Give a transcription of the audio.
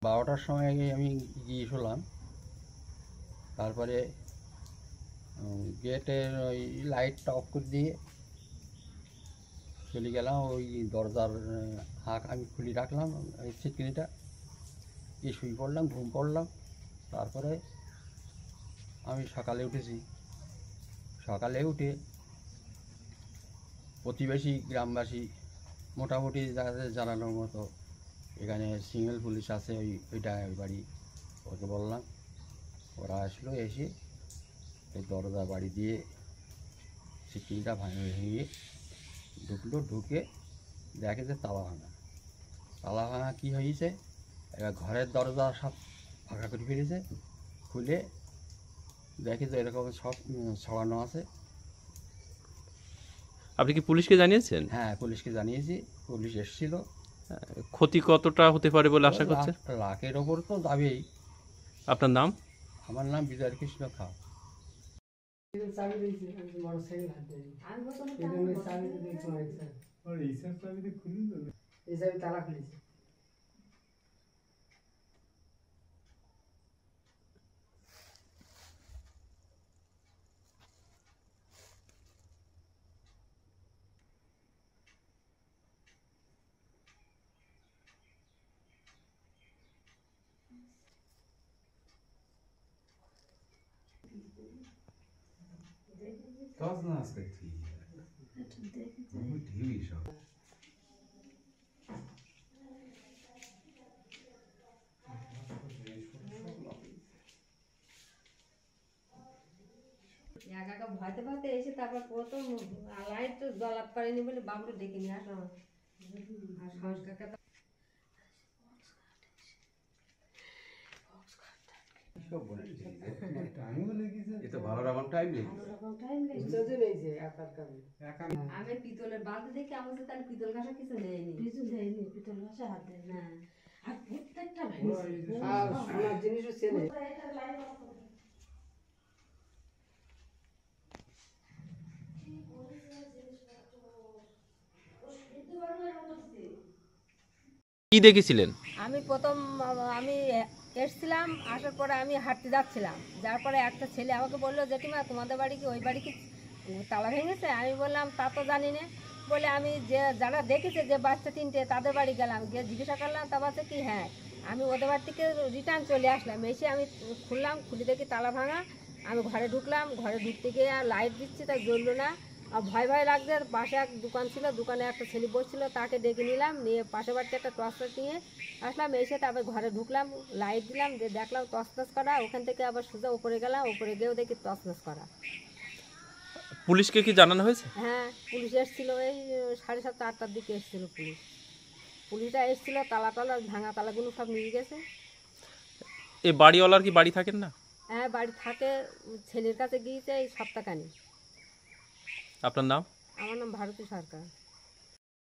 12টার সময় আমি গিয়ে শুলাম। তারপরে গেটের ওই লাইটটা অফ করে দিয়ে চলে গেলাম। ওই দরজার হাঁক আমি খুলে রাখলাম, ওই ছিটকিনিটা গিয়ে শুয়ে পড়লাম, ঘুম পড়লাম। তারপরে আমি সকালে উঠেছি। সকালে উঠে প্রতিবেশী গ্রামবাসী মোটামুটি যাদের জানানোর মতো এখানে সিঙ্গেল পুলিশ আছে, ওইটা ওই বাড়ি, ওকে বললাম। ওরা আসলো, এসে এই দরজা বাড়ি দিয়ে ছিটকিনিটা ভেঙে ঢুকলো। ঢুকে দেখে যে তালা ভাঙা। তালা ভাঙা কী হয়েছে, এবার ঘরের দরজা সব ফাঁকা করে ফেলেছে। খুলে দেখে যে এরকম সব ছড়ানো আছে। আপনি কি পুলিশকে জানিয়েছেন? হ্যাঁ, পুলিশকে জানিয়েছি। পুলিশ এসেছিল। ক্ষতি কতটা হতে পারে বলে আশা করছেন? লাখের ওপর তো যাবেই। আপনার নাম? আমার নাম বিজয় কৃষ্ণ খাও। তালা খুলেছে। Toți nu aspect fie. Nu ঢিউই সব। একা একা ভয়তে ভয়তে এসে তারপর প্রথম লাইট তো জ্বলাতে পারিনি বলে বাবুরে ডেকে নিয়ে আসলাম। আর সংস্কারটা আমি পিতলের বালতি দেখে আমার তো তার পিতল ঘাসা কিছু নেয়নি, পিতল ঘষা হাত দেয় না। আর প্রত্যেকটা জিনিসও চেনে। কি দেখেছিলেন? আমি প্রথম আমি এসছিলাম, আসার পরে আমি হাঁটতে যাচ্ছিলাম। যার পরে একটা ছেলে আমাকে বললো, জেঠিমা তোমাদের বাড়ি কি ওই বাড়ি কি তালা ভেঙেছে? আমি বললাম তা তো জানি না। বলে আমি যারা দেখেছে যে বাচ্চা তিনটে তাদের বাড়ি গেলাম, গিয়ে জিজ্ঞাসা করলাম তা বাচ্চা কি? হ্যাঁ। আমি ওদের বাড়ি থেকে রিটার্ন চলে আসলাম। এসে আমি খুললাম, খুলে দেখি তালা ভাঙা। আমি ঘরে ঢুকলাম। ঘরে ঢুকতে গিয়ে আর লাইট দিচ্ছি, তাই জ্বললো না। আর ভয় ভয় লাগছে। পাশে এক দোকান ছিল, দোকানে একটা ছেলে বসছিল, তাকে ডেকে নিলাম। নিয়ে পাশে বাড়িতে একটা টর্চ নিয়ে আসলাম। এসে তারপর ঘরে ঢুকলাম, লাইট দিলাম, দিয়ে দেখলাম টর্চ করা। ওখান থেকে আবার সোজা উপরে গেলাম, উপরে গিয়েও দেখি টর্চ করা। পুলিশকে কি জানানো হয়েছে? হ্যাঁ, পুলিশ এসেছিলো। এই 7:30 8টার দিকে এসেছিলো পুলিশ। পুলিশটা এসেছিলো, তালা ভাঙা তালাগুলো সব নিয়ে গেছে। এই বাড়িওয়ালার কি বাড়ি থাকেন না? হ্যাঁ, বাড়ি থাকে। ছেলের কাছে গিয়েছে এই সপ্তাহখানি। আপনার নাম? আমার নাম ভারতী সরকার।